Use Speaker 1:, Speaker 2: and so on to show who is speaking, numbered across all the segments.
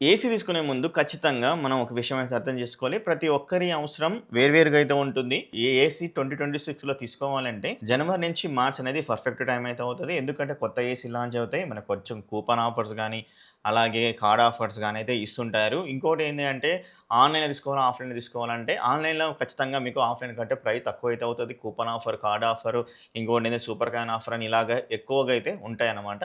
Speaker 1: AC తీసుకునే ముందు ఖచ్చితంగా మనం ఒక విషయం అయితే అర్థం చేసుకోవాలి. ప్రతి ఒక్కరి అవసరం వేరువేరుగా అయితే ఉంటుంది. ఈ ఏసీ 2026లో తీసుకోవాలంటే జనవరి నుంచి మార్చ్ అనేది పర్ఫెక్ట్ టైమ్ అయితే అవుతది. ఎందుకంటే కొత్త ఏసీ లాంచ్ అవుతాయి. మనకు కొంచెం కూపన్ ఆఫర్స్ గానీ, అలాగే కార్డ్ ఆఫర్స్ గానీ అయితే ఇస్తుంటారు. ఇంకోటి ఏంది అంటే ఆన్‌లైన్‌లో తీసుకోవాలా? ఆఫ్‌లైన్‌లో తీసుకోవాలంటే ఆన్‌లైన్‌లో ఖచ్చితంగా మీకు ఆఫ్‌లైన్ కంటే ప్రైస్ తక్కువైతే అవుతది. కూపన్ ఆఫర్, కార్డ్ ఆఫర్ ఇంకోటేంది సూపర్ కాయిన్ ఆఫర్ అని ఇలాగ ఎక్కువగా అయితే ఉంటాయన్నమాట.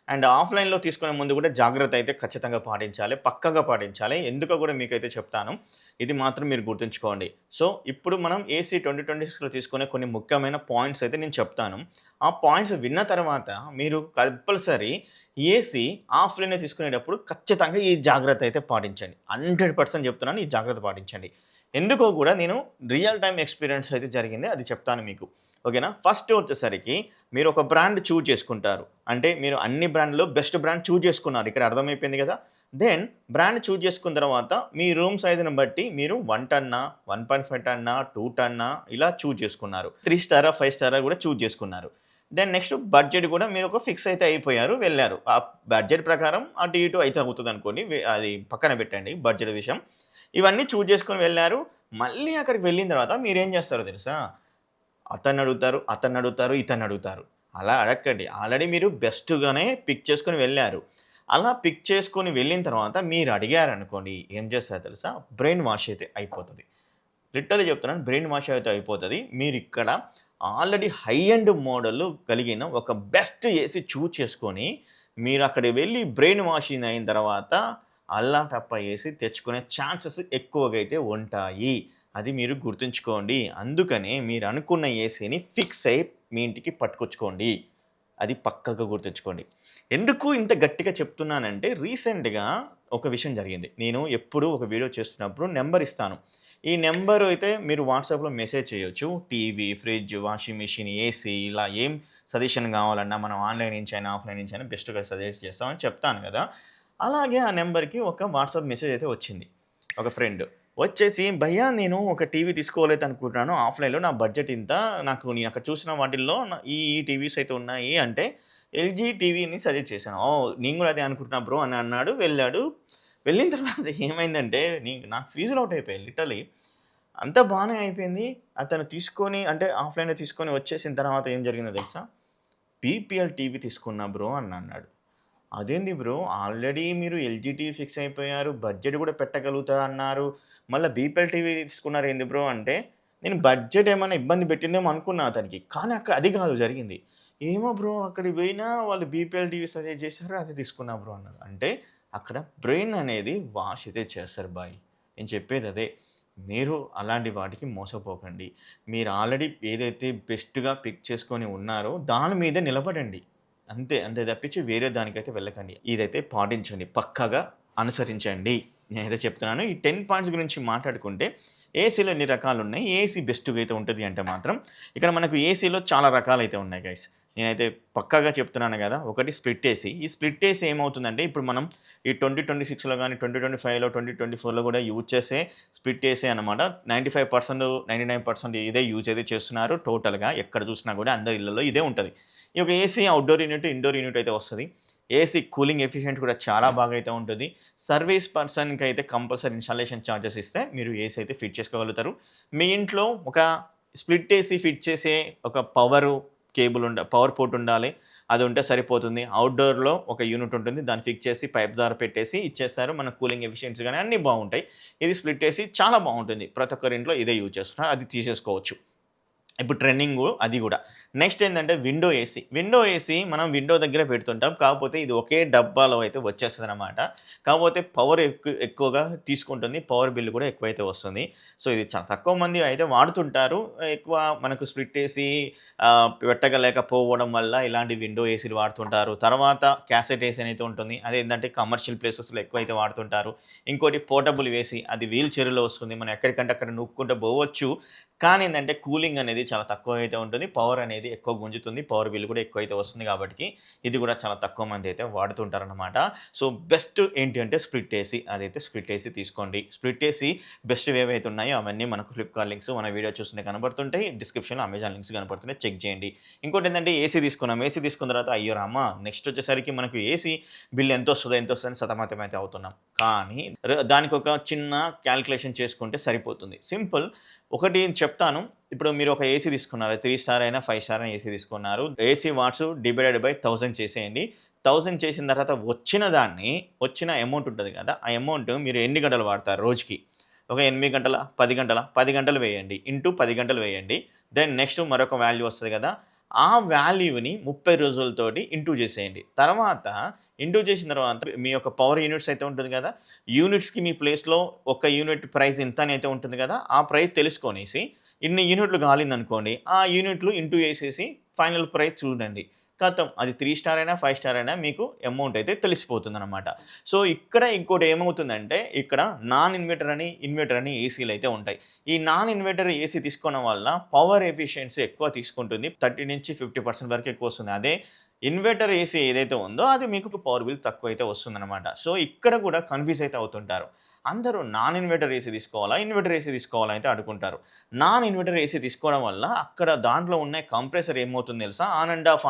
Speaker 1: అండ్ ఆఫ్‌లైన్‌లో తీసుకునే ముందు కూడా జాగ్రత్త అయితే ఖచ్చితంగా పాటించాలి. పక్కాగా పాటించాలి. ఎందుకో కూడా మీకైతే చెప్తాను. ఇది మాత్రం మీరు గుర్తుంచుకోండి. సో, ఇప్పుడు మనం ఏసీ 2026లో తీసుకునే కొన్ని ముఖ్యమైన పాయింట్స్ అయితే నేను చెప్తాను. ఆ పాయింట్స్ విన్న తర్వాత మీరు కంపల్సరీ ఏసీ ఆఫ్‌లైన్‌లో తీసుకునేటప్పుడు ఖచ్చితంగా ఈ జాగ్రత్త అయితే పాటించండి. 100% చెప్తున్నాను. ఈ జాగ్రత్త పాటించండి. ఎందుకో కూడా నేను రియల్ టైమ్ ఎక్స్‌పీరియన్స్ అయితే జరిగింది. అది చెప్తాను మీకు. ఓకేనా? ఫస్ట్ వచ్చేసరికి మీరు ఒక బ్రాండ్ చూజ్ చేసుకుంటారు. అంటే మీరు అన్ని బ్రాండ్‌లో బెస్ట్ బ్రాండ్ చూజ్ చేసుకున్నారు. ఇక్కడ అర్థమైపోయింది కదా! దెన్ బ్రాండ్ చూజ్ చేసుకున్న తర్వాత మీ రూమ్ సైజ్‌ని బట్టి మీరు 1 టన్నా, 1.5 టన్నా, 2 టన్నా ఇలా చూజ్ చేసుకున్నారు. 3 స్టారా, 5 స్టారా కూడా చూజ్ చేసుకున్నారు. దెన్ నెక్స్ట్ బడ్జెట్ కూడా మీరు ఒక ఫిక్స్ అయితే అయిపోయారు. వెళ్లారు. ఆ బడ్జెట్ ప్రకారం అటు ఇటు అయితే అవుతదనుకోండి. అది పక్కన పెట్టండి బడ్జెట్ విషయం. ఇవన్నీ చూజ్ చేసుకొని వెళ్లారు. మళ్ళీ అక్కడికి వెళ్ళిన తర్వాత మీరేం చేస్తారో తెలుసా? అతన్నడుగుతారు, అతన్నడుగుతారు, ఇతన్నడుగుతారు. అలా అడక్కండి. ఆల్రెడీ మీరు బెస్ట్‌గానే పిక్ చేసుకొని వెళ్లారు. అలా పిక్ చేసుకొని వెళ్ళిన తర్వాత మీరు అడిగారనుకోండి, ఏం చేస్తారో తెలుసా? బ్రెయిన్ వాష్ అయితే అయిపోతది. లిటరల్లీ చెప్తున్నాను బ్రెయిన్ వాష్ అయితే అయిపోతది. మీరిక్కడ ఆల్రెడీ హై ఎండ్ మోడల్ కలిగిన ఒక బెస్ట్ ఏసీ చూజ్ చేసుకొని, మీరక్కడికి వెళ్లి బ్రెయిన్ వాషింగ్ అయిన తర్వాత అల్లాటప్ప ఏసీ తెచ్చుకునే ఛాన్సెస్ ఎక్కువగా అయితే ఉంటాయి. అది మీరు గుర్తుంచుకోండి. అందుకనే మీరనుకున్న ఏసీని ఫిక్స్ అయ్యి మీ ఇంటికి పట్టుకొచ్చుకోండి. అది పక్కాగా గుర్తుంచుకోండి. ఎందుకు ఇంత గట్టిగా చెప్తున్నానంటే రీసెంట్‌గా ఒక విషయం జరిగింది. నేను ఎప్పుడు ఒక వీడియో చేస్తున్నప్పుడు నంబర్ ఇస్తాను. ఈ నంబర్ అయితే మీరు వాట్సాప్‌లో మెసేజ్ చేయొచ్చు. TV, fridge, washing machine, AC ఇలా ఏం సజెషన్ కావాలన్నా మనం ఆన్‌లైన్ నుంచైనా, ఆఫ్‌లైన్ నుంచైనా బెస్ట్‌గా సజెస్ట్ చేస్తామని చెప్తాను గదా! అలాగే ఆ నంబర్‌కి ఒక వాట్సాప్ మెసేజ్ అయితే వచ్చింది. ఒక ఫ్రెండ్. వచ్చేసి భయ్యా నేను ఒక టీవీ తీసుకోవాలైతే అనుకుంటున్నాను. ఆఫ్‌లైన్‌లో నా బడ్జెట్ ఇంత. నేను అక్కడ చూసిన వాటిల్లో ఈ టీవీస్ అయితే ఉన్నాయి అంటే ఎల్‌జీ టీవీని సజెస్ట్ చేశాను. ఓహ్! నేను కూడా అదే అనుకుంటున్నా బ్రో అని అన్నాడు. వెళ్ళాడు. వెళ్ళిన తర్వాత ఏమైందంటే నాకు ఫీజులు అవుట్ అయిపోయాయి లిటరల్లీ. అంతా బానే అయిపోయింది. అతను తీసుకొని అంటే ఆఫ్‌లైన్‌లో తీసుకొని వచ్చేసిన తర్వాత ఏం జరిగిందో తెలుసా? పీపీఎల్ టీవీ తీసుకున్నా బ్రో అని అన్నాడు. అదేంది బ్రో ఆల్రెడీ మీరు ఎల్‌జీ టీవీ ఫిక్స్ అయిపోయారు. బడ్జెట్ కూడా పెట్టగలుగుతా అన్నారు. మళ్ళా బీపీఎల్ టీవీ తీసుకున్నారేంది బ్రో అంటే, నేను బడ్జెట్ ఏమన్నా ఇబ్బంది పెట్టిందేమో అనుకున్నా అతనికి. కానీ అక్కడ అది కాదు జరిగింది. ఏమో బ్రో అక్కడికి పోయినా వాళ్ళు బీపీఎల్ టీవీ సజెస్ట్ చేశారు. అదే తీసుకున్నా బ్రో అన్నారు. అంటే అక్కడ బ్రెయిన్ అనేది వాష్ అయితే చేస్తారు బాయ్. నేను చెప్పేదదే. మీరు అలాంటి వాటికి మోసపోకండి. మీరు ఆల్రెడీ ఏదైతే బెస్ట్‌గా పిక్ చేసుకొని ఉన్నారో దాని మీదే నిలబడండి. అంతే. అంతే తప్పించి వేరే దానికైతే వెళ్ళకండి. ఇదైతే పాటించండి. పక్కాగా అనుసరించండి. నేనైతే చెప్తున్నాను. ఈ 10 పాయింట్స్ గురించి మాట్లాడుకుంటే ఏసీలో ఎన్ని రకాలున్నాయి? ఏసీ బెస్ట్‌గా అయితే ఉంటది అంటే మాత్రం ఇక్కడ మనకు ఏసీలో చాలా రకాలైతే ఉన్నాయి గైస్. నేనైతే పక్కాగా చెప్తున్నాను గదా! ఒకటి స్ప్లిట్ ఏసీ. ఈ స్ప్లిట్ ఏసీ ఏమవుతుందంటే ఇప్పుడు మనం ఈ 2026లో గాని, 2025లో, 2024లో కూడా యూజ్ చేసే స్ప్లిట్ ఏసీ అన్నమాట. 95%, 99% ఇదే యూజ్ అయితే చేస్తున్నారు టోటల్‌గా. ఎక్కడ చూసినా కూడా అందరి ఇళ్లలో ఇదే ఉంటది. ఈ యొక్క AC outdoor unit, indoor unit అయితే వస్తది. ఏసీ కూలింగ్ ఎఫిషియెంట్ కూడా చాలా బాగా అయితే ఉంటుంది. సర్వీస్ పర్సన్‌కైతే కంపల్సరీ ఇన్‌స్టాలేషన్ చార్జెస్ ఇస్తే మీరు ఏసీ అయితే ఫిట్ చేసుకోగలుగుతారు. మీ ఇంట్లో ఒక స్ప్లిట్ ఏసీ ఫిట్ చేసే ఒక పవర్ పోర్ట్ ఉండాలి. అది ఉంటే సరిపోతుంది. ఔట్‌డోర్‌లో ఒక యూనిట్ ఉంటుంది. దాన్ని ఫిక్స్ చేసి పైప్ ద్వారా పెట్టేసి ఇచ్చేస్తారు. మన కూలింగ్ ఎఫిషియన్సీ గాని అన్నీ బావుంటాయి. ఇది స్ప్లిట్ ఏసీ చాలా బావుంటుంది. ప్రతి ఒక్కరి ఇంట్లో ఇదే యూజ్ చేస్తున్నారు. అది తీసేసుకోవచ్చు. ఇప్పుడు ట్రెండింగు అది గూడా. నెక్స్ట్ ఏందంటే విండో ఏసీ. విండో ఏసీ మనం విండో దగ్గర పెడుతుంటాం. కాకపోతే ఇది ఒకే డబ్బాలో అయితే వచ్చేస్తదనమాట. కాకపోతే పవర్ ఎక్కువగా తీసుకుంటుంది. పవర్ బిల్ కూడా ఎక్కువైతే వస్తుంది. సో, ఇది చాలా తక్కువ మంది అయితే వాడుతుంటారు. ఎక్కువ మనకు స్ప్లిట్ ఏసీ పెట్టగలేకపోవడం వల్ల ఇలాంటి విండో ఏసీలు వాడుతుంటారు. తర్వాత క్యాసెట్ ఏసీ అనైతే ఉంటుంది. అదేంటంటే కమర్షియల్ ప్లేసెస్‌లో ఎక్కువైతే వాడుతుంటారు. ఇంకోటి పోర్టబుల్ ఏసీ అది వీల్ చైర్‌లో వస్తుంది. మనం ఎక్కడికంటే అక్కడ నూక్కుంటూ పోవచ్చు. కానీ ఏందంటే కూలింగ్ అనేది చాలా తక్కువ అయితే ఉంటుంది. పవర్ అనేది ఎక్కువ గుంజుతుంది. పవర్ బిల్ కూడా ఎక్కువైతే వస్తుంది కాబట్టి ఇది కూడా చాలా తక్కువ మంది అయితే వాడుతుంటారనమాట. సో బెస్ట్ ఏంటి అంటే స్ప్లిట్ ఏసీ. అదైతే స్ప్లిట్ ఏసీ తీసుకోండి. స్ప్లిట్ ఏసీ బెస్ట్‌వి ఏవైతే ఉన్నాయో అవన్నీ మనకు ఫ్లిప్‌కార్ట్ లింక్స్ మన వీడియో చూస్తుంటే కనబడుతుంటాయి. డిస్క్రిప్షన్‌లో అమెజాన్ లింక్స్ కనపడుతున్నాయి. చెక్ చేయండి. ఇంకోటేంటంటే ఏసీ తీసుకున్నాం. ఏసీ తీసుకున్న తర్వాత అయ్యో రామా! నెక్స్ట్ వచ్చేసరికి మనకు ఏసీ బిల్ ఎంతొస్తదో ఎంతొస్తదని సతమతమైతే అవుతున్నాం. కానీ దానికొక చిన్న క్యాలిక్యులేషన్ చేసుకుంటే సరిపోతుంది. సింపుల్. ఒకటి చెప్తాను. ఇప్పుడు మీరు ఒక ఏసీ తీసుకున్నారు. 3 స్టార్ అయినా, 5 స్టార్ అయినా ఏసీ తీసుకున్నారు. ఏసీ వాట్స్ డివైడెడ్ బై 1000 చేసేయండి. 1000 చేసిన తర్వాత వచ్చిన అమౌంట్ ఉంటది కదా! ఆ అమౌంట్ మీరు ఎన్ని గంటలు వాడతారు రోజుకి? ఒక 8 గంటలా? 10 గంటలా? 10 గంటలు వేయండి. ఇంటూ 10 గంటలు వేయండి. దెన్ నెక్స్ట్ మరొక వాల్యూ వస్తది కదా! ఆ వాల్యూని 30 రోజులతోటి ఇంటూ చేసేయండి. తర్వాత ఇంటూ చేసిన తర్వాత మీ యొక్క పవర్ యూనిట్స్ అయితే ఉంటుంది కదా! యూనిట్స్‌కి మీ ప్లేస్‌లో ఒక యూనిట్ ప్రైస్ ఇంత అని అయితే ఉంటుంది కదా! ఆ ప్రైస్ తెలుసుకొనేసి ఇన్ని యూనిట్లు కాలిందనుకోండి. ఆ యూనిట్లు ఇంటూ చేసేసి ఫైనల్ ప్రైస్ చూడండి. ఖతం. అది 3 స్టార్ అయినా, 5 స్టార్ అయినా మీకు అమౌంట్ అయితే తెలిసిపోతుందనమాట. సో, ఇక్కడ ఇంకోటి ఏమవుతుందంటే ఇక్కడ నాన్ ఇన్వర్టర్ అని, ఇన్వర్టర్ అని ఏసీలు అయితే ఉంటాయి. ఈ నాన్ ఇన్వర్టర్ ఏసీ తీసుకోవడం వల్ల పవర్ ఎఫిషియన్సీ ఎక్కువ తీసుకుంటుంది. 30-50% వరకు ఎక్కువ వస్తుంది. అదే ఇన్వర్టర్ ఏసీ ఏదైతే ఉందో అది మీకు పవర్ బిల్ తక్కువైతే వస్తుందనమాట. సో, ఇక్కడ కూడా కన్‌ఫ్యూజ్ అయితే అవుతుంటారు. అందరూ నాన్ ఇన్వర్టర్ ఏసీ తీసుకోవాలా? ఇన్వర్టర్ ఏసీ తీసుకోవాలా? అయితే అనుకుంటారు. నాన్ ఇన్వర్టర్ ఏసీ తీసుకోవడం వల్ల అక్కడ దాంట్లో ఉన్న కంప్రెసర్ ఏమవుతుందో తెలుసా? ఆన్ అండ్ ఆఫ్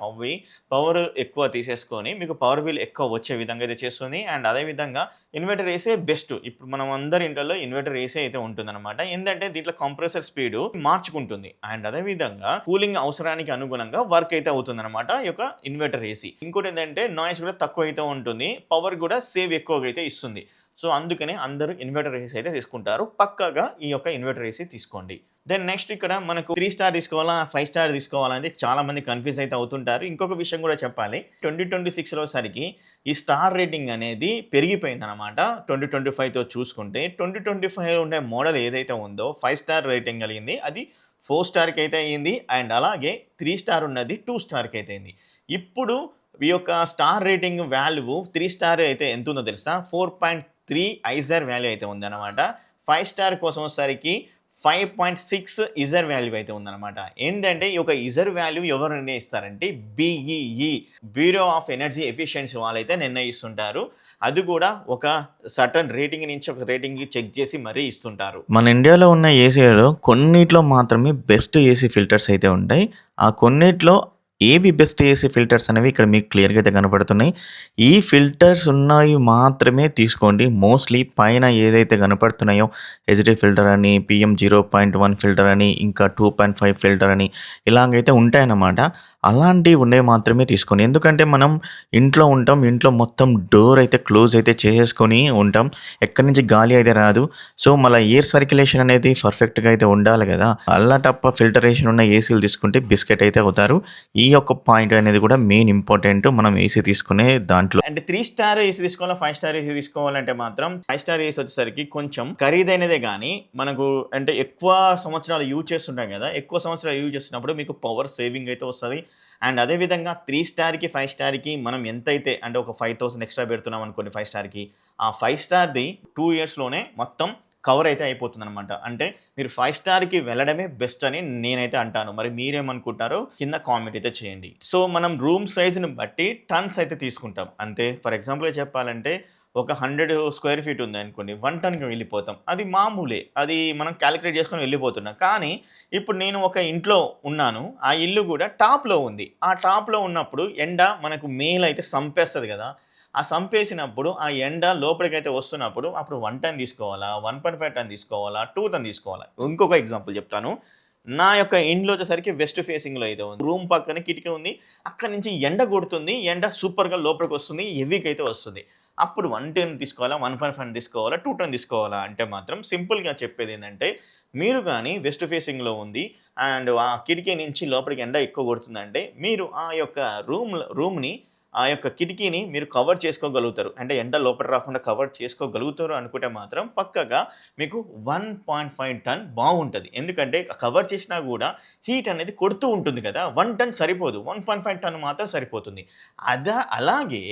Speaker 1: అవ్వి పవర్ ఎక్కువ తీసేసుకొని మీకు పవర్ బిల్ ఎక్కువ వచ్చే విధంగా అయితే చేస్తుంది. అండ్ అదే విధంగా ఇన్వర్టర్ ఏసీ బెస్ట్. ఇప్పుడు మనం అందరి ఇంట్లలో ఇన్వర్టర్ ఏసీ అయితే ఉంటుందన్నమాట. ఏందంటే దీంట్లో కంప్రెసర్ స్పీడ్ మార్చుకుంటుంది. అండ్ అదే విధంగా కూలింగ్ అవసరానికి అనుగుణంగా వర్క్ అయితే అవుతుందన్నమాట ఈ యొక్క ఇన్వర్టర్ ఏసీ. ఇంకోటేంటంటే నాయిస్ కూడా తక్కువ అయితే ఉంటుంది. పవర్ కూడా సేవ్ ఎక్కువగా అయితే ఇస్తుంది. సో, అందుకనే అందరూ ఇన్వర్టర్ ఏసీ అయితే తీసుకుంటారు. పక్కాగా ఈ యొక్క ఇన్వర్టర్ ఏసీ తీసుకోండి. దెన్ నెక్స్ట్ ఇక్కడ మనకు 3 స్టార్ తీసుకోవాలా? 5 స్టార్ తీసుకోవాలా? అనేది చాలామంది కన్‌ఫ్యూజ్ అయితే అవుతుంటారు. ఇంకొక విషయం కూడా చెప్పాలి. 2026లో సరికి ఈ స్టార్ రేటింగ్ అనేది పెరిగిపోయిందనమాట. 2025తో చూసుకుంటే 2025లో ఉండే మోడల్ ఏదైతే ఉందో 5 స్టార్ రేటింగ్ కలిగింది. అది 4 స్టార్‌కి అయితే అయింది. అండ్ అలాగే 3 స్టార్ ఉన్నది 2 స్టార్‌కి అయితే అయింది. ఇప్పుడు ఈ యొక్క స్టార్ రేటింగ్ వాల్యూ 3 స్టార్ అయితే ఎంతుందో తెలుసా? 4.3 ఐజర్ వాల్యూ అయితే ఉందన్నమాట. 5 స్టార్ కోసం వచ్చేసరికి 5.6 ఇజర్ వాల్యూ అయితే ఉందన్నమాట. ఏంటంటే ఈ యొక్క ఇజర్ వాల్యూ ఎవరు నిర్ణయిస్తారంటే BEE bureau of energy efficiency వాళ్ళైతే నిర్ణయిస్తుంటారు. అది కూడా ఒక సర్టెన్ రేటింగ్ నుంచి ఒక రేటింగ్‌కి చెక్ చేసి మరీ ఇస్తుంటారు. మన ఇండియాలో ఉన్న ఏసీలలో కొన్నిట్లో మాత్రమే బెస్ట్ ఏసీ ఫిల్టర్స్ అయితే ఉంటాయి. ఆ కొన్నిట్లో ఏవి బెస్ట్ ఏసీ ఫిల్టర్స్ అనేవి ఇక్కడ మీకు క్లియర్‌గా అయితే కనపడుతున్నాయి. ఈ ఫిల్టర్స్ ఉన్నవి మాత్రమే తీసుకోండి. మోస్ట్‌లీ పైన ఏదైతే కనపడుతున్నాయో హెచ్‌డీ ఫిల్టర్ అని, పీఎం 0.1 ఫిల్టర్ అని, ఇంకా 2.5 ఫిల్టర్ అని ఇలాగైతే ఉంటాయన్నమాట. అలాంటివి ఉన్నవి మాత్రమే తీసుకోండి. ఎందుకంటే మనం ఇంట్లో ఉంటాం. ఇంట్లో మొత్తం డోర్ అయితే క్లోజ్ అయితే చేసేసుకొని ఉంటాం. ఎక్కడి నుంచి గాలి అయితే రాదు. సో, మళ్ళా ఎయిర్ సర్క్యులేషన్ అనేది పర్ఫెక్ట్‌గా అయితే ఉండాలి కదా! అల్లాటప్ప ఫిల్టరేషన్ ఉన్న ఏసీలు తీసుకుంటే బిస్కెట్ అయితే అవుతారు. ఈ యొక్క పాయింట్ అనేది కూడా మెయిన్ ఇంపార్టెంట్ మనం ఏసీ తీసుకునే దాంట్లో. అంటే 3 స్టార్ ఏసీ తీసుకోవాలా? 5 స్టార్ ఏసీ తీసుకోవాలంటే మాత్రం 5 స్టార్ ఏసీ వచ్చేసరికి కొంచెం ఖరీదైనదే గానీ మనకు అంటే ఎక్కువ సంవత్సరాలు యూజ్ చేస్తుంటాం కదా! ఎక్కువ సంవత్సరాలు యూజ్ చేస్తున్నప్పుడు మీకు పవర్ సేవింగ్ అయితే వస్తది. అండ్ అదే విధంగా 3 స్టార్‌కి, 5 స్టార్‌కి మనం ఎంతైతే అంటే ఒక 5000 ఎక్స్‌ట్రా పెడుతున్నాం అనుకోండి 5 స్టార్‌కి. ఆ 5 స్టార్‌ది 2 ఇయర్స్‌లోనే మొత్తం కవర్ అయితే అయిపోతుందనమాట. అంటే మీరు 5 స్టార్‌కి వెళ్ళడమే బెస్ట్ అని నేనైతే అంటాను. మరి మీరేమనుకుంటారో కింద కామెంట్ అయితే చేయండి. సో, మనం రూమ్ సైజ్‌ని బట్టి టన్స్ అయితే తీసుకుంటాం. అంటే ఫర్ ఎగ్జాంపుల్‌గా చెప్పాలంటే ఒక 100 స్క్వేర్ ఫీట్ ఉందనుకోండి 1 టన్‌కి వెళ్ళిపోతాం. అది మామూలే. అది మనం కాలిక్యులేట్ చేసుకొని వెళ్ళిపోతున్నాం. కానీ ఇప్పుడు నేను ఒక ఇంట్లో ఉన్నాను. ఆ ఇల్లు కూడా టాప్‌లో ఉంది. ఆ టాప్‌లో ఉన్నప్పుడు ఎండ మనకు మేలో అయితే సంపేస్తది కదా! ఆ సంపేసినప్పుడు ఆ ఎండ లోపలికైతే వస్తున్నప్పుడు అప్పుడు 1 టన్ తీసుకోవాలా? 1.5 టన్ తీసుకోవాలా? 2 టన్ తీసుకోవాలా? ఇంకొక ఎగ్జాంపుల్ చెప్తాను. నా యొక్క ఇండ్లు వచ్చేసరికి వెస్ట్ ఫేసింగ్‌లో అయితే ఉంది. రూమ్ పక్కన కిటికీ ఉంది. అక్కడి నుంచి ఎండ కొడుతుంది. ఎండ సూపర్‌గా లోపలికొస్తుంది. హెవీగా అయితే వస్తుంది. అప్పుడు 1 టన్ తీసుకోవాలా? 1.5 తీసుకోవాలా? 2 టన్ తీసుకోవాలా? అంటే మాత్రం సింపుల్‌గా చెప్పేదేంటంటే మీరు గాని వెస్ట్ ఫేసింగ్‌లో ఉంది అండ్ ఆ కిటికీ నుంచి లోపలికి ఎండ ఎక్కువ కొడుతుందంటే మీరు ఆ యొక్క రూమ్‌ని ఆ యొక్క కిటికీని మీరు కవర్ చేసుకోగలుగుతారు. అంటే ఎండ లోపల రాకుండా కవర్ చేసుకోగలుగుతారు అనుకుంటే మాత్రం పక్కాగా మీకు 1.5 టన్ బాగుంటది. ఎందుకంటే కవర్ చేసినా గూడా హీట్ అనేది కొడుతూ ఉంటుంది కదా! 1 టన్ సరిపోదు. 1.5 టన్ మాత్రం సరిపోతుంది. అలాగే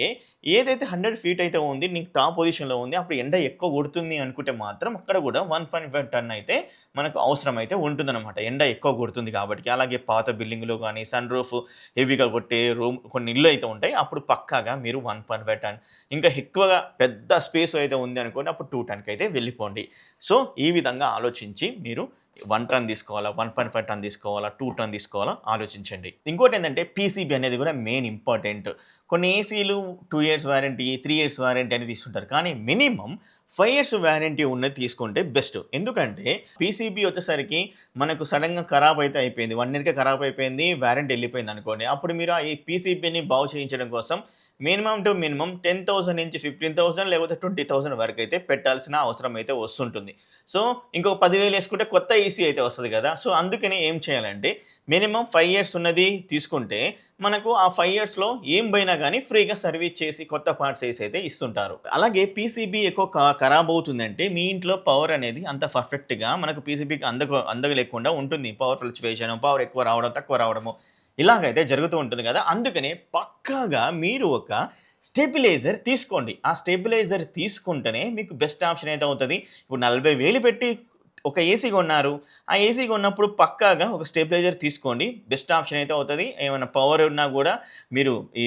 Speaker 1: ఏదైతే 100 ఫీట్ అయితే ఉంది నీకు టాప్ పొజిషన్‌లో ఉంది. అప్పుడు ఎండ ఎక్కువ కొడుతుంది అనుకుంటే మాత్రం అక్కడ కూడా 1.5 టన్ అయితే మనకు అవసరం అయితే ఉంటుందన్నమాట. ఎండ ఎక్కువ కొడుతుంది కాబట్టి. అలాగే పాత బిల్డింగ్‌లో గాని సన్ రూఫ్ హెవీగా కొట్టే రూమ్ కొన్ని ఇల్లు అయితే ఉంటాయి. అప్పుడు పక్కాగా మీరు 1.5 టన్ ఇంకా ఎక్కువగా పెద్ద స్పేస్ అయితే ఉంది అనుకోండి అప్పుడు 2 టన్‌కి అయితే వెళ్ళిపోండి. సో, ఈ విధంగా ఆలోచించి మీరు 1 టన్ తీసుకోవాలా? 1.5 టన్ తీసుకోవాలా? 2 టన్ తీసుకోవాలా? ఆలోచించండి. ఇంకోటేంటంటే పీసీబీ అనేది కూడా మెయిన్ ఇంపార్టెంట్. కొన్ని ఏసీలు 2 ఇయర్స్ వారంటీ, 3 ఇయర్స్ వారంటీ అని ఇస్తుంటారు. కానీ మినిమమ్ 5 ఇయర్స్ వారంటీ ఉన్నది తీసుకుంటే బెస్ట్. ఎందుకంటే పీసీబీ వచ్చేసరికి మనకు సడెన్‌గా ఖరాబ్ అయితే అయిపోయింది. 1 ఇయర్‌కే ఖరాబ్ అయిపోయింది. వారంటీ వెళ్ళిపోయిందనుకోండి. అప్పుడు మీరు ఈ పీసీబీని బాగు చేయించడం కోసం మినిమమ్ టు మినిమమ్ 10,000 నుంచి 15,000 లేకపోతే 20,000 వరకైతే పెట్టాల్సిన అవసరం అయితే వస్తుంటుంది. సో, ఇంకొక 10,000 యేసుకుంటే కొత్త ఏసీ అయితే వస్తది గదా! సో, అందుకని ఏం చేయాలంటే మినిమమ్ 5 ఇయర్స్ ఉన్నది తీసుకుంటే మనకు ఆ 5 ఇయర్స్‌లో ఏం బోయినా గానీ ఫ్రీగా సర్వీస్ చేసి కొత్త పార్ట్స్ ఏసి అయితే ఇస్తుంటారు. అలాగే పీసీబీ ఎక్కువ ఖరాబ్ అవుతుందంటే మీ ఇంట్లో పవర్ అనేది అంత పర్ఫెక్ట్‌గా మనకు పీసీబీకి అందగలేకుండా ఉంటుంది. పవర్ ఫ్లక్చుయేషన్, పవర్ ఎక్కువ రావడం, తక్కువ రావడము ఇలాగైతే జరుగుతూ ఉంటుంది గదా! అందుకనే పక్కాగా మీరు ఒక స్టెబిలైజర్ తీసుకోండి. ఆ స్టెబిలైజర్ తీసుకుంటేనే మీకు బెస్ట్ ఆప్షన్ అయితే అవుతది. ఇప్పుడు 40,000 పెట్టి ఒక ఏసీ కొన్నారు. ఆ ఏసీ కొన్నప్పుడు పక్కాగా ఒక స్టెబిలైజర్ తీసుకోండి. బెస్ట్ ఆప్షన్ అయితే అవుతది. ఏమైనా పవర్ ఉన్నా గూడా మీరు ఈ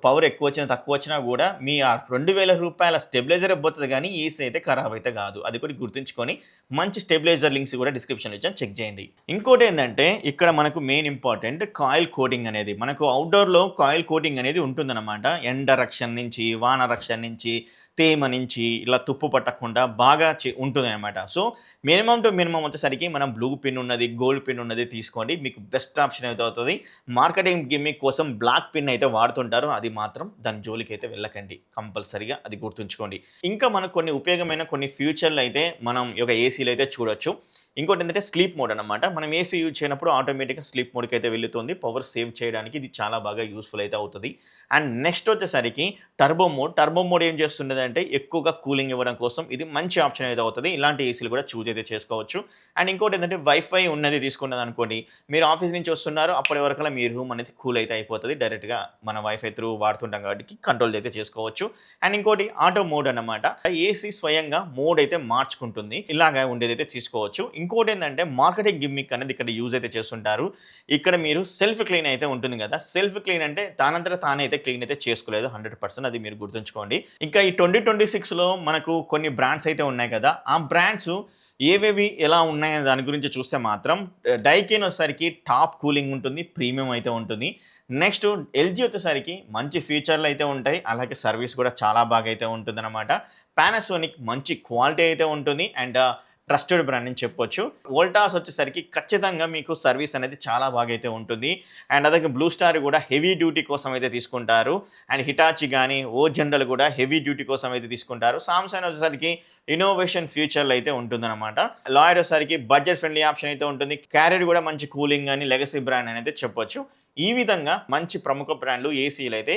Speaker 1: పవర్ ఎక్కువొచ్చినా, తక్కువొచ్చినా గూడా మీ ఆ రూ. 2,000 స్టెబిలైజరే పోతది గానీ ఏసీ అయితే ఖరాబ్ అయితే గాదు. అది కూడా గుర్తుంచుకొని మంచి స్టెబిలైజర్ లింక్స్ కూడా డిస్క్రిప్షన్‌లో ఇచ్చాను చెక్ చేయండి. ఇంకోటేందంటే ఇక్కడ మనకు మెయిన్ ఇంపార్టెంట్ కాయిల్ కోటింగ్ అనేది. మనకు ఔట్‌డోర్‌లో కాయిల్ కోటింగ్ అనేది ఉంటుందన్నమాట. ఎండ రక్షణ నుంచి, వాన రక్షణ నుంచి, తేమ నుంచి ఇలా తుప్పు పట్టకుండా బాగా ఉంటుందన్నమాట. సో, మినిమమ్ టు మినిమమ్ వచ్చేసరికి మనం బ్లూ పిన్ ఉన్నది, గోల్డ్ పిన్ ఉన్నది తీసుకోండి. మీకు బెస్ట్ ఆప్షన్ అయితే అవుతది. మార్కెటింగ్ గిమ్మిక్ కోసం బ్లాక్ పిన్ అయితే వాడుతుంటారు. అది మాత్రం దాని జోలికైతే వెళ్ళకండి. కంపల్సరీగా అది గుర్తుంచుకోండి. ఇంకా మనకు కొన్ని ఉపయోగమైన కొన్ని ఫ్యూచర్‌లు అయితే మనం ఈ యొక్క ఏసీలో అయితే చూడొచ్చు. ఇంకోటేంటంటే స్లీప్ మోడ్ అన్నమాట. మనం ఏసీ యూజ్ చేయనప్పుడు ఆటోమేటిక్‌గా స్లీప్ మోడ్‌కైతే వెళ్తుంది. పవర్ సేవ్ చేయడానికి ఇది చాలా బాగా యూజ్‌ఫుల్ అయితే అవుతది. అండ్ నెక్స్ట్ వచ్చేసరికి టర్బో మోడ్. టర్బో మోడ్ ఏం చేస్తున్నదంటే ఎక్కువగా కూలింగ్ ఇవ్వడం కోసం ఇది మంచి ఆప్షన్ అయితే అవుతది. ఇలాంటి ఏసీలు కూడా చూజ్ అయితే చేసుకోవచ్చు. అండ్ ఇంకోటేంటంటే వైఫై ఉన్నది తీసుకున్నదనుకోండి, మీరు ఆఫీస్ నుంచి వస్తున్నారు అప్పటి వరకల్లా మీ రూమ్ అనేది కూల్ అయితే అయిపోతది. డైరెక్ట్‌గా మన వైఫై త్రూ వాడుతుంటాం కాబట్టి కంట్రోల్ అయితే చేసుకోవచ్చు. అండ్ ఇంకోటి ఆటో మోడ్ అన్నమాట. ఏసీ స్వయంగా మోడ్ అయితే మార్చుకుంటుంది. ఇలాగా ఉండేదైతే తీసుకోవచ్చు. ఇంకోటేందంటే మార్కెటింగ్ గిమ్మిక్ అనేది ఇక్కడ యూజ్ అయితే చేస్తుంటారు. ఇక్కడ మీరు సెల్ఫ్ క్లీన్ అయితే ఉంటుంది గదా! సెల్ఫ్ క్లీన్ అంటే దానంతట తానే అయితే క్లీన్ అయితే చేసుకోలేదు 100% అది మీరు గుర్తుంచుకోండి. ఇంకా ఈ 2026లో మనకు కొన్ని బ్రాండ్స్ అయితే ఉన్నాయి కదా! ఆ బ్రాండ్స్ ఏవేవి ఎలా ఉన్నాయనే దాని గురించి చూస్తే మాత్రం డైకిన్ వచ్చేసరికి టాప్ కూలింగ్ ఉంటుంది. ప్రీమియం అయితే ఉంటుంది. నెక్స్ట్ ఎల్జీ వచ్చేసరికి మంచి ఫీచర్‌లు అయితే ఉంటాయి. అలాగే సర్వీస్ కూడా చాలా బాగా అయితే ఉంటుందన్నమాట. పానాసోనిక్ మంచి క్వాలిటీ అయితే ఉంటుంది. అండ్ ట్రస్టెడ్ బ్రాండ్ అని చెప్పొచ్చు. వోల్టాస్ వచ్చేసరికి ఖచ్చితంగా మీకు సర్వీస్ అనేది చాలా బాగా అయితే ఉంటుంది. అండ్ అలాగే బ్లూ స్టార్ కూడా హెవీ డ్యూటీ కోసం అయితే తీసుకుంటారు. అండ్ హిటాచి గాని, ఓ జనరల్ కూడా హెవీ డ్యూటీ కోసం అయితే తీసుకుంటారు. సామ్సంగ్ వచ్చేసరికి ఇన్నోవేషన్ ఫ్యూచర్‌లో అయితే ఉంటుందన్నమాట. లాయిడ్ వచ్చేసరికి బడ్జెట్ ఫ్రెండ్లీ ఆప్షన్ అయితే ఉంటుంది. క్యారియర్ కూడా మంచి కూలింగ్ అని లెగసీ బ్రాండ్ అని అయితే చెప్పొచ్చు. ఈ విధంగా మంచి ప్రముఖ బ్రాండ్‌లు ఏసీలు అయితే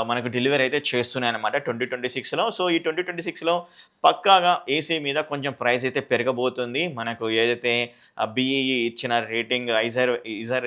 Speaker 1: మనకు డెలివరీ అయితే చేస్తున్నాయన్నమాట 2026లో. సో, ఈ 2026లో పక్కాగా ఏసీ మీద కొంచెం ప్రైస్ అయితే పెరగబోతుంది. మనకు ఏదైతే బీఈఈ ఇచ్చిన రేటింగ్ ఐజర్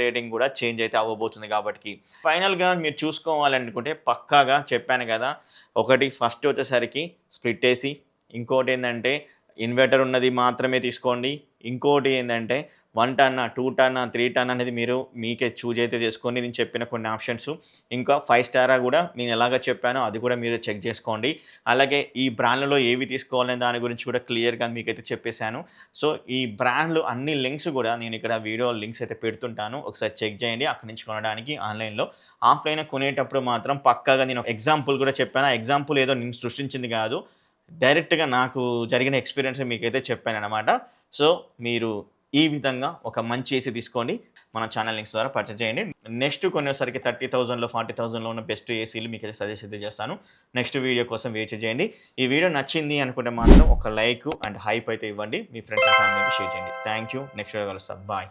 Speaker 1: రేటింగ్ కూడా చేంజ్ అయితే అవ్వబోతుంది కాబట్టికి. ఫైనల్‌గా మీరు చూసుకోవాలనుకుంటే పక్కాగా చెప్పాను కదా! ఒకటి ఫస్ట్ వచ్చేసరికి స్ప్లిట్ ఏసీ. ఇంకోటేందంటే ఇన్వర్టర్ ఉన్నది మాత్రమే తీసుకోండి. ఇంకోటి ఏందంటే 1 టన్నా, 2 టన్నా, 3 టన్ అనేది మీరు మీకే చూజ్ అయితే చేసుకోండి. నేను చెప్పిన కొన్ని ఆప్షన్స్. ఇంకా 5 స్టారా కూడా నేను ఎలాగ చెప్పానో అది కూడా మీరు చెక్ చేసుకోండి. అలాగే ఈ బ్రాండ్‌లలో ఏవి తీసుకోవాలనే దాని గురించి కూడా క్లియర్‌గా మీకైతే చెప్పేసాను. సో, ఈ బ్రాండ్‌లు అన్ని లింక్స్ కూడా నేను ఇక్కడ వీడియో లింక్స్ అయితే పెడుతుంటాను. ఒకసారి చెక్ చేయండి. అక్కడి నుంచి కొనడానికి ఆన్‌లైన్‌లో. ఆఫ్‌లైన్‌లో కొనేటప్పుడు మాత్రం పక్కాగా నేను ఎగ్జాంపుల్ కూడా చెప్పాను. ఆ ఎగ్జాంపుల్ ఏదో నేను సృష్టించింది కాదు. డైరెక్ట్‌గా నాకు జరిగిన ఎక్స్‌పీరియన్స్ మీకైతే చెప్పాననమాట. సో, మీరు ఈ విధంగా ఒక మంచి ఏసీ తీసుకోండి. మన ఛానల్ లింక్స్ ద్వారా పర్చేజ్ చేయండి. నెక్స్ట్ కొనేసరికి 30,000లో, 40,000లో ఉన్న బెస్ట్ ఏసీలు మీకైతే సజెస్ట్ అయితే చేస్తాను. నెక్స్ట్ వీడియో కోసం వెయిట్ చేయండి. ఈ వీడియో నచ్చింది అనుకుంటే మాత్రం ఒక లైక్ అండ్ హైప్ అయితే ఇవ్వండి. మీ ఫ్రెండ్స్ అండ్ ఫ్యామిలీకి షేర్ చేయండి. Thank you. నెక్స్ట్ వీడియో కలుస్తాం. బాయ్.